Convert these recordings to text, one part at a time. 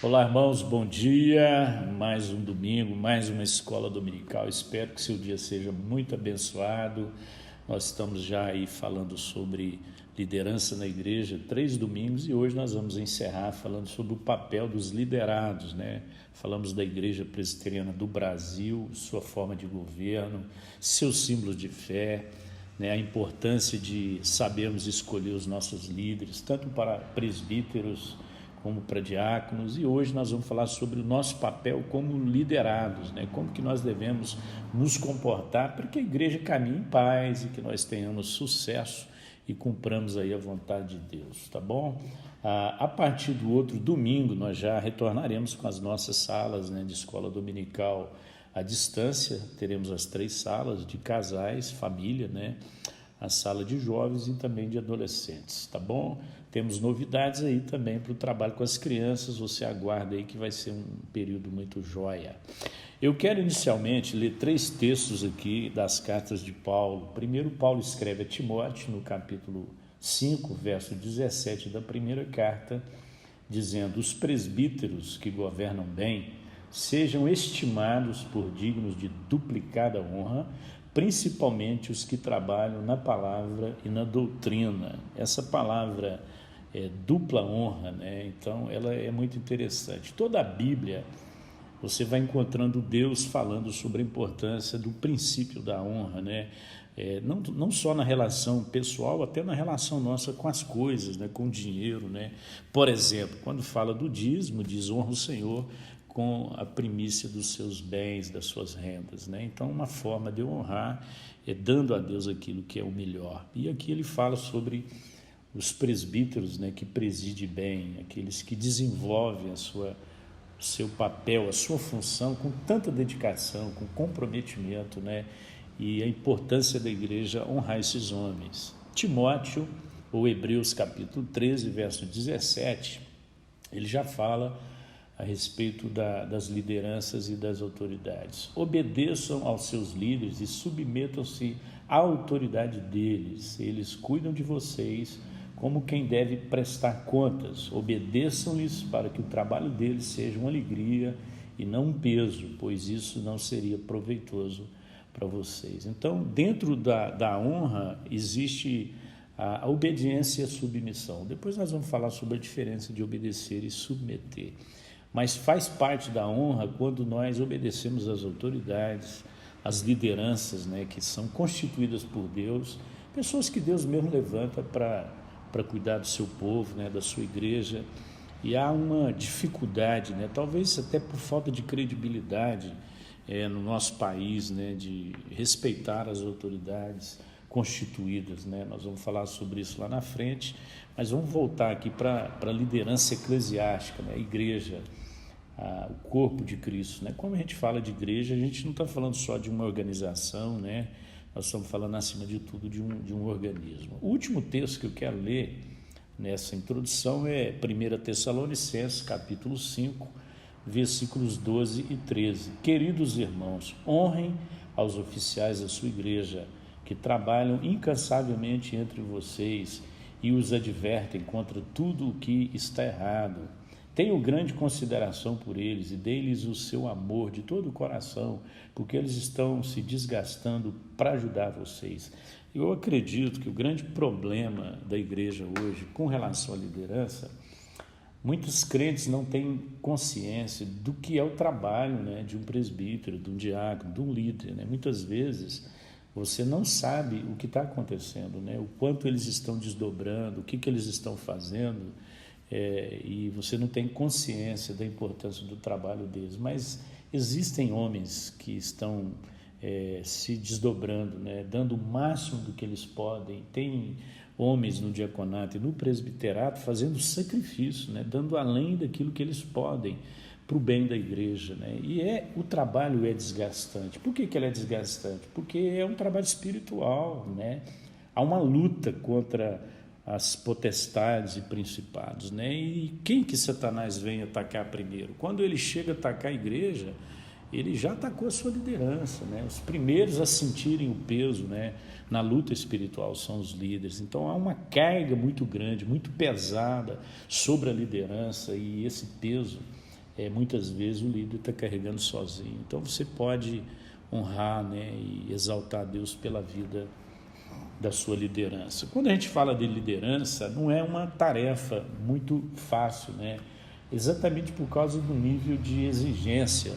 Olá, irmãos, bom dia. Mais um domingo, mais uma escola dominical. Espero que seu dia seja muito abençoado. Nós estamos já aí falando sobre liderança na igreja, 3 domingos, e hoje nós vamos encerrar falando sobre o papel dos liderados, né? Falamos da Igreja Presbiteriana do Brasil, sua forma de governo, seus símbolos de fé, né? A importância de sabermos escolher os nossos líderes, tanto para presbíteros como para diáconos, e hoje nós vamos falar sobre o nosso papel como liderados, né? Como que nós devemos nos comportar para que a igreja caminhe em paz e que nós tenhamos sucesso e cumpramos aí a vontade de Deus, tá bom? A partir do outro domingo nós já retornaremos com as nossas salas, né, de escola dominical à distância. Teremos as 3 salas de casais, família, né? A sala de jovens e também de adolescentes, tá bom? Temos novidades aí também para o trabalho com as crianças, você aguarda aí que vai ser um período muito joia. Eu quero inicialmente ler 3 textos aqui das cartas de Paulo. Primeiro, Paulo escreve a Timóteo no capítulo 5, verso 17 da primeira carta, dizendo: os presbíteros que governam bem sejam estimados por dignos de duplicada honra, principalmente os que trabalham na palavra e na doutrina. Essa palavra é dupla honra, né? Então ela é muito interessante. Toda a Bíblia você vai encontrando Deus falando sobre a importância do princípio da honra, né? Não só na relação pessoal, até na relação nossa com as coisas, né? Com o dinheiro, né? Por exemplo, quando fala do dízimo, diz: honra o Senhor com a primícia dos seus bens, das suas rendas, né? Então, uma forma de honrar é dando a Deus aquilo que é o melhor. E aqui ele fala sobre os presbíteros, né, que presidem bem, aqueles que desenvolvem o seu papel, a sua função com tanta dedicação, com comprometimento, né? E a importância da igreja honrar esses homens. Timóteo, ou Hebreus capítulo 13, verso 17, ele já fala a respeito das lideranças e das autoridades. Obedeçam aos seus líderes e submetam-se à autoridade deles. Eles cuidam de vocês como quem deve prestar contas. Obedeçam-lhes para que o trabalho deles seja uma alegria e não um peso, pois isso não seria proveitoso para vocês. Então, dentro da honra existe a obediência e a submissão. Depois nós vamos falar sobre a diferença de obedecer e submeter. Mas faz parte da honra quando nós obedecemos às autoridades, às lideranças, né, que são constituídas por Deus, pessoas que Deus mesmo levanta para cuidar do seu povo, né, da sua igreja. E há uma dificuldade, né, talvez até por falta de credibilidade no nosso país, né, de respeitar as autoridades constituídas, né? Nós vamos falar sobre isso lá na frente, mas vamos voltar aqui para a liderança eclesiástica, né? A igreja, o corpo de Cristo, né? Quando a gente fala de igreja, a gente não está falando só de uma organização, né? Nós estamos falando, acima de tudo, de um organismo. O último texto que eu quero ler nessa introdução é 1 Tessalonicenses, capítulo 5, versículos 12 e 13. Queridos irmãos, honrem aos oficiais da sua igreja, que trabalham incansavelmente entre vocês e os advertem contra tudo o que está errado. Tenham grande consideração por eles e dê-lhes o seu amor de todo o coração, porque eles estão se desgastando para ajudar vocês. Eu acredito que o grande problema da igreja hoje com relação à liderança, muitos crentes não têm consciência do que é o trabalho, né, de um presbítero, de um diácono, de um líder, né? Muitas vezes você não sabe o que está acontecendo, né? O quanto eles estão desdobrando, o que eles estão fazendo, e você não tem consciência da importância do trabalho deles. Mas existem homens que estão se desdobrando, né? Dando o máximo do que eles podem. Tem homens no diaconato e no presbiterato fazendo sacrifício, né? Dando além daquilo que eles podem para o bem da igreja, né? E o trabalho é desgastante. Por que ele é desgastante? Porque é um trabalho espiritual, né? Há uma luta contra as potestades e principados, né? E quem que Satanás vem atacar primeiro? Quando ele chega a atacar a igreja, ele já atacou a sua liderança, né? Os primeiros a sentirem o peso, né, na luta espiritual são os líderes. Então há uma carga muito grande, muito pesada sobre a liderança, e esse peso muitas vezes o líder está carregando sozinho. Então você pode honrar, né, e exaltar a Deus pela vida da sua liderança. Quando a gente fala de liderança, não é uma tarefa muito fácil, né? Exatamente por causa do nível de exigência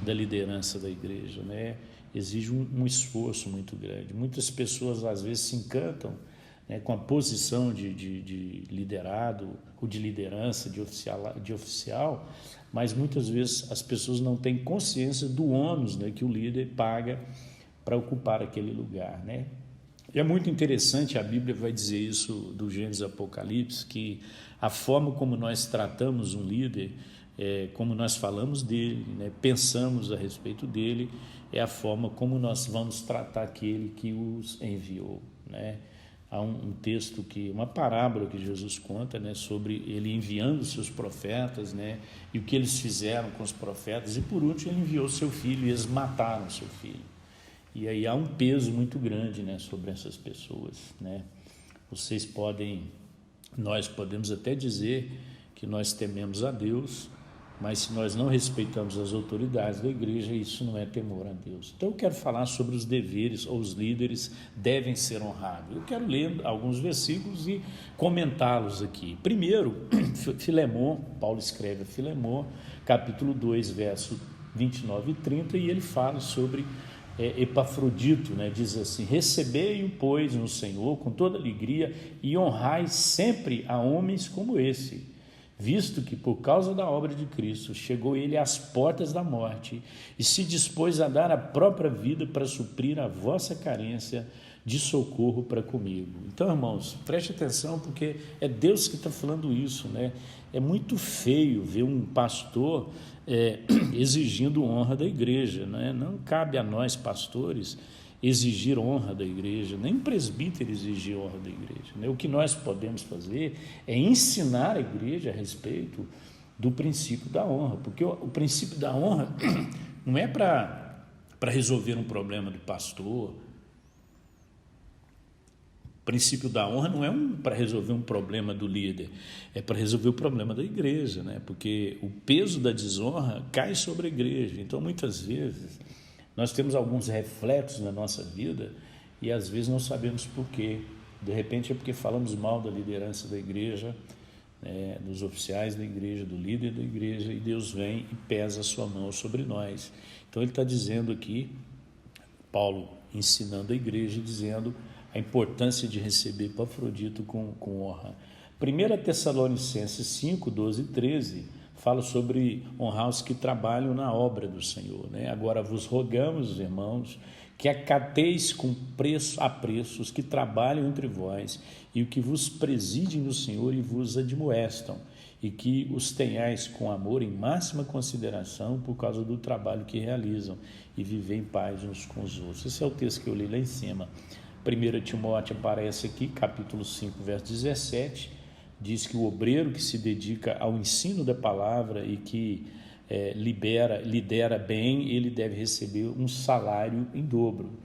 da liderança da igreja, né? Exige um esforço muito grande. Muitas pessoas às vezes se encantam, né, com a posição de liderado ou de liderança, de oficial, mas muitas vezes as pessoas não têm consciência do ônus, né, que o líder paga para ocupar aquele lugar, né? E é muito interessante, a Bíblia vai dizer isso do Gênesis Apocalipse, que a forma como nós tratamos um líder, como nós falamos dele, né, pensamos a respeito dele, é a forma como nós vamos tratar aquele que os enviou, né? Há um texto, uma parábola que Jesus conta, né, sobre ele enviando os seus profetas, né, e o que eles fizeram com os profetas, e por último ele enviou seu filho e eles mataram seu filho. E aí há um peso muito grande, né, sobre essas pessoas, né? Nós podemos até dizer que nós tememos a Deus, mas se nós não respeitamos as autoridades da igreja, isso não é temor a Deus. Então eu quero falar sobre os deveres, ou os líderes devem ser honrados. Eu quero ler alguns versículos e comentá-los aqui. Primeiro, Filemon, Paulo escreve a Filemon, capítulo 2, verso 29 e 30, e ele fala sobre Epafrodito, né? Diz assim: recebei-o, pois, no Senhor com toda alegria e honrai sempre a homens como esse, visto que por causa da obra de Cristo chegou ele às portas da morte e se dispôs a dar a própria vida para suprir a vossa carência de socorro para comigo. Então, irmãos, preste atenção, porque é Deus que está falando isso, né? É muito feio ver um pastor exigindo honra da igreja, né? Não cabe a nós, pastores, exigir honra da igreja, nem presbítero exigir honra da igreja, né? O que nós podemos fazer é ensinar a igreja a respeito do princípio da honra, porque o princípio da honra não é para resolver um problema do pastor. O princípio da honra não é para resolver um problema do líder, é para resolver o problema da igreja, né? Porque o peso da desonra cai sobre a igreja. Então, muitas vezes, nós temos alguns reflexos na nossa vida e às vezes não sabemos por quê. De repente é porque falamos mal da liderança da igreja, né, dos oficiais da igreja, do líder da igreja, e Deus vem e pesa a sua mão sobre nós. Então ele está dizendo aqui, Paulo ensinando a igreja, dizendo a importância de receber Epafrodito com honra. 1 Tessalonicenses 5, 12 e 13 fala sobre honrar os que trabalham na obra do Senhor, né? Agora vos rogamos, irmãos, que acateis com apreço os que trabalham entre vós e o que vos presidem no Senhor e vos admoestam, e que os tenhais com amor em máxima consideração por causa do trabalho que realizam, e vivem em paz uns com os outros. Esse é o texto que eu li lá em cima. 1 Timóteo aparece aqui, capítulo 5, verso 17, diz que o obreiro que se dedica ao ensino da palavra e que lidera bem, ele deve receber um salário em dobro.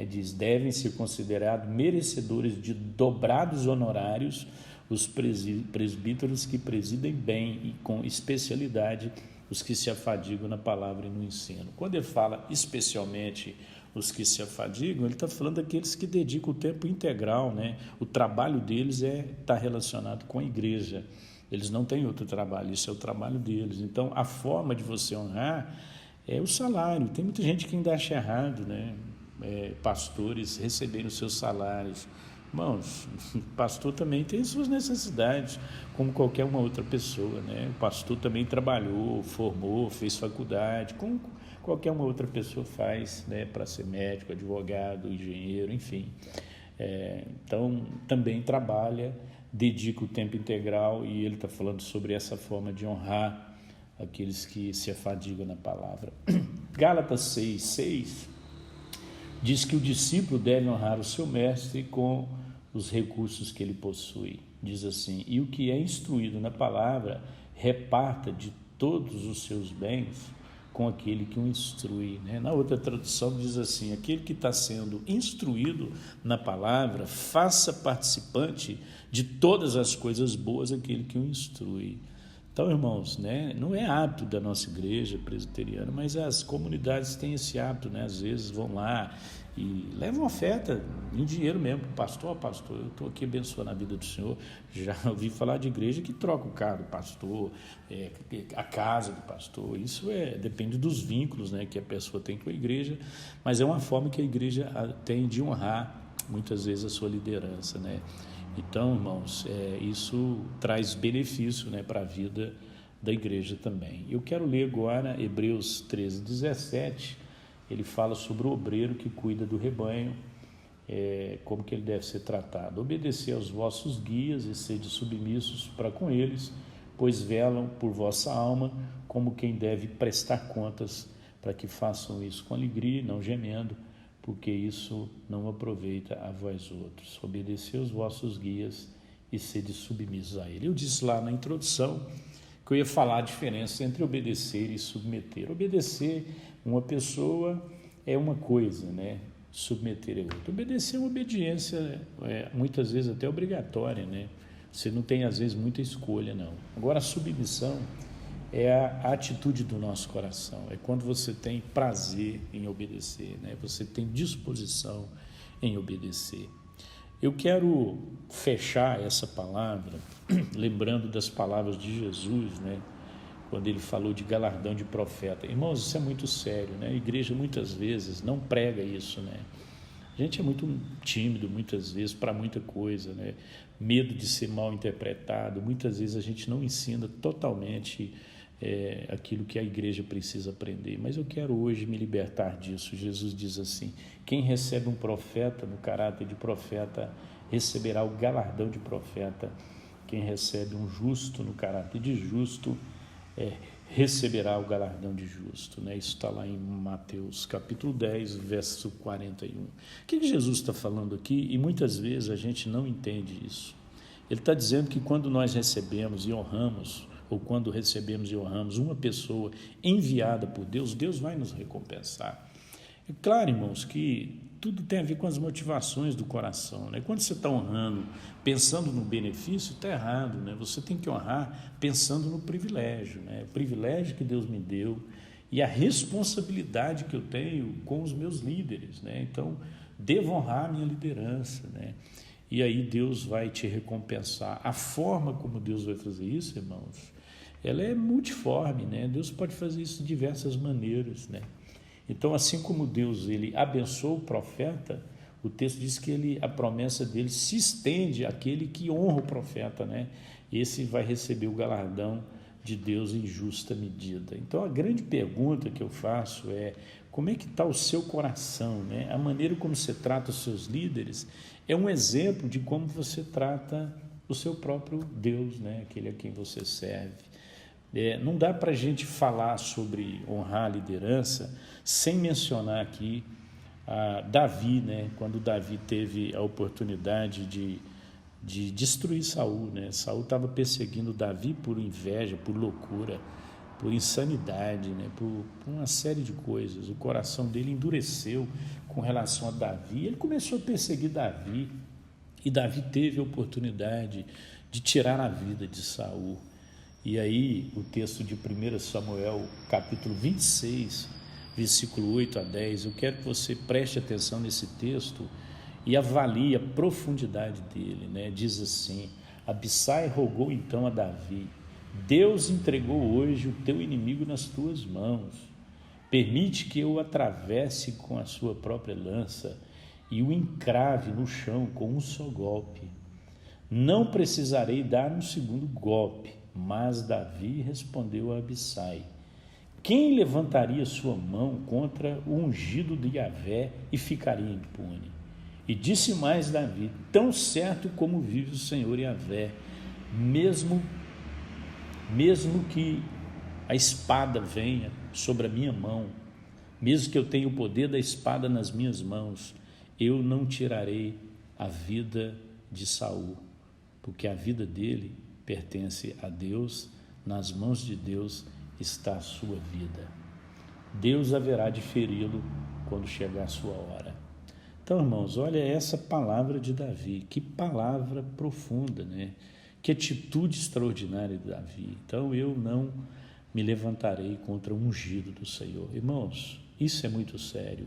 Diz, devem ser considerados merecedores de dobrados honorários os presbíteros que presidem bem e com especialidade os que se afadigam na palavra e no ensino. Quando ele fala especialmente os que se afadigam, ele está falando daqueles que dedicam o tempo integral, né? O trabalho deles está relacionado com a igreja. Eles não têm outro trabalho, isso é o trabalho deles. Então, a forma de você honrar é o salário. Tem muita gente que ainda acha errado, né? Pastores receberem os seus salários. Irmãos, o pastor também tem suas necessidades, como qualquer uma outra pessoa, né? O pastor também trabalhou, formou, fez faculdade, como qualquer uma outra pessoa faz, né? Para ser médico, advogado, engenheiro, enfim. Então, também trabalha, dedica o tempo integral, e ele está falando sobre essa forma de honrar aqueles que se afadigam na palavra. Gálatas 6:6 diz que o discípulo deve honrar o seu mestre com os recursos que ele possui. Diz assim: e o que é instruído na palavra, reparta de todos os seus bens com aquele que o instrui, né? Na outra tradução diz assim: aquele que está sendo instruído na palavra, faça participante de todas as coisas boas aquele que o instrui. Então, irmãos, né, não é hábito da nossa igreja presbiteriana, mas as comunidades têm esse hábito, né? Às vezes vão lá e levam oferta em dinheiro mesmo. Pastor, eu estou aqui abençoando a vida do senhor. Já ouvi falar de igreja que troca o carro do pastor, a casa do pastor. Isso depende dos vínculos, né, que a pessoa tem com a igreja, mas é uma forma que a igreja tem de honrar muitas vezes a sua liderança, né? Então, irmãos, isso traz benefício, né, para a vida da igreja também. Eu quero ler agora Hebreus 13:17. Ele fala sobre o obreiro que cuida do rebanho, como que ele deve ser tratado. Obedecer aos vossos guias e sede submissos para com eles, pois velam por vossa alma, como quem deve prestar contas, para que façam isso com alegria, não gemendo, porque isso não aproveita a vós outros. Obedecer os vossos guias e sede submissos a ele. Eu disse lá na introdução que eu ia falar a diferença entre obedecer e submeter. Obedecer uma pessoa é uma coisa, né? Submeter é outra. Obedecer é uma obediência, muitas vezes até obrigatória, né? Você não tem, às vezes, muita escolha, não. Agora, a submissão é a atitude do nosso coração, é quando você tem prazer em obedecer, né? Você tem disposição em obedecer. Eu quero fechar essa palavra lembrando das palavras de Jesus, né? Quando ele falou de galardão de profeta. Irmãos, isso é muito sério, né? A igreja muitas vezes não prega isso, né? A gente é muito tímido muitas vezes para muita coisa, né? Medo de ser mal interpretado. Muitas vezes a gente não ensina totalmente aquilo que a igreja precisa aprender. Mas eu quero hoje me libertar disso. Jesus diz assim: quem recebe um profeta no caráter de profeta receberá o galardão de profeta. Quem recebe um justo no caráter de justo receberá o galardão de justo, né? Isso está lá em Mateus capítulo 10, verso 41. O que Jesus está falando aqui? E muitas vezes a gente não entende isso. Ele está dizendo que quando nós recebemos e honramos, ou quando recebemos e honramos uma pessoa enviada por Deus, Deus vai nos recompensar. É claro, irmãos, que tudo tem a ver com as motivações do coração, né? Quando você está honrando, pensando no benefício, está errado, né? Você tem que honrar pensando no privilégio, né? O privilégio que Deus me deu e a responsabilidade que eu tenho com os meus líderes, né? Então, devo honrar a minha liderança, né? E aí Deus vai te recompensar. A forma como Deus vai fazer isso, irmãos, ela é multiforme, né? Deus pode fazer isso de diversas maneiras, né? Então, assim como Deus ele abençoou o profeta, o texto diz que a promessa dele se estende àquele que honra o profeta, né? Esse vai receber o galardão de Deus em justa medida. Então, a grande pergunta que eu faço é: como é que está o seu coração, né? A maneira como você trata os seus líderes é um exemplo de como você trata o seu próprio Deus, né? Aquele a quem você serve. Não dá para a gente falar sobre honrar a liderança sem mencionar aqui Davi, né? Quando Davi teve a oportunidade de destruir Saul, né? Saul estava perseguindo Davi por inveja, por loucura, por insanidade, né? Por uma série de coisas. O coração dele endureceu com relação a Davi. Ele começou a perseguir Davi e Davi teve a oportunidade de tirar a vida de Saul. E aí o texto de 1 Samuel, capítulo 26, versículo 8 a 10, eu quero que você preste atenção nesse texto e avalie a profundidade dele, né? Diz assim: Abissai rogou então a Davi: Deus entregou hoje o teu inimigo nas tuas mãos. Permite que eu o atravesse com a sua própria lança e o encrave no chão com um só golpe. Não precisarei dar um segundo golpe. Mas Davi respondeu a Abissai: quem levantaria sua mão contra o ungido de Yahvé e ficaria impune? E disse mais Davi: tão certo como vive o Senhor Yahvé, mesmo que a espada venha sobre a minha mão, mesmo que eu tenha o poder da espada nas minhas mãos, eu não tirarei a vida de Saul, porque a vida dele pertence a Deus, nas mãos de Deus está a sua vida. Deus haverá de feri-lo quando chegar a sua hora. Então, irmãos, olha essa palavra de Davi, que palavra profunda, né? Que atitude extraordinária de Davi. Então eu não me levantarei contra o ungido do Senhor. Irmãos, isso é muito sério.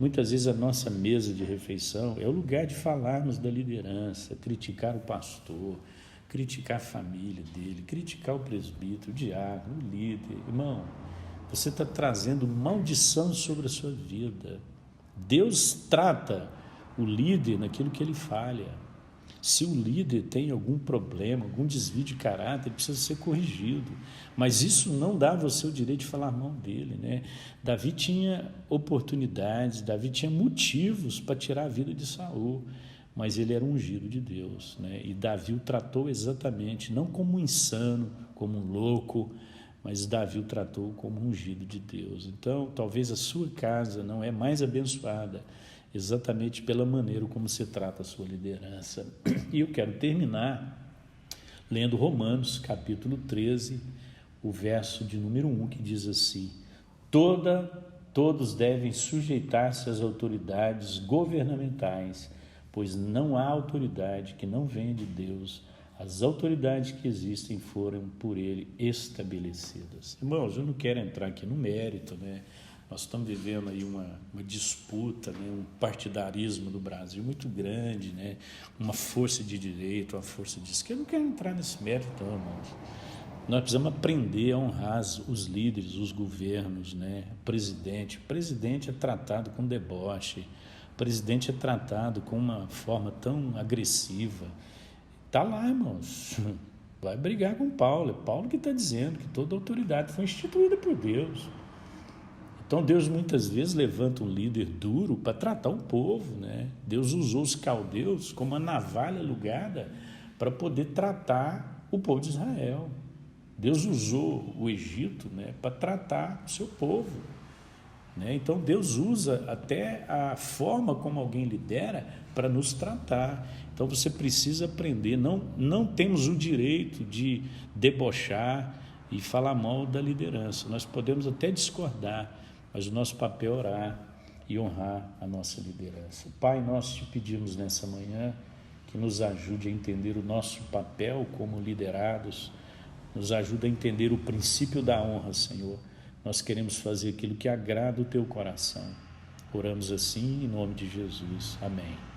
Muitas vezes a nossa mesa de refeição é o lugar de falarmos da liderança, criticar o pastor, criticar a família dele, criticar o presbítero, o diácono, o líder. Irmão, você está trazendo maldição sobre a sua vida. Deus trata o líder naquilo que ele falha. Se o líder tem algum problema, algum desvio de caráter, ele precisa ser corrigido. Mas isso não dá a você o direito de falar mal dele, né? Davi tinha oportunidades, Davi tinha motivos para tirar a vida de Saul, mas ele era ungido de Deus, né? E Davi o tratou exatamente, não como um insano, como um louco, mas Davi o tratou como ungido de Deus. Então, talvez a sua casa não é mais abençoada exatamente pela maneira como se trata a sua liderança. E eu quero terminar lendo Romanos, capítulo 13, o verso de número 1, que diz assim: todos devem sujeitar-se às autoridades governamentais, pois não há autoridade que não venha de Deus. As autoridades que existem foram por ele estabelecidas. Irmãos, eu não quero entrar aqui no mérito, né? Nós estamos vivendo aí uma disputa, né? Um partidarismo do Brasil muito grande, né? Uma força de direita, uma força de esquerda. Eu não quero entrar nesse mérito, não, irmãos. Nós precisamos aprender a honrar os líderes, os governos, né? O presidente é tratado com deboche, o presidente é tratado com uma forma tão agressiva. Está lá, irmãos, vai brigar com Paulo. É Paulo que está dizendo que toda autoridade foi instituída por Deus. Então Deus muitas vezes levanta um líder duro para tratar o povo, né? Deus usou os caldeus como uma navalha alugada para poder tratar o povo de Israel. Deus usou o Egito, né, para tratar o seu povo, né? Então Deus usa até a forma como alguém lidera para nos tratar. Então você precisa aprender. Não temos o direito de debochar e falar mal da liderança. Nós podemos até discordar, mas o nosso papel é orar e honrar a nossa liderança. Pai, nós te pedimos nessa manhã que nos ajude a entender o nosso papel como liderados, nos ajude a entender o princípio da honra, Senhor. Nós queremos fazer aquilo que agrada o teu coração. Oramos assim em nome de Jesus. Amém.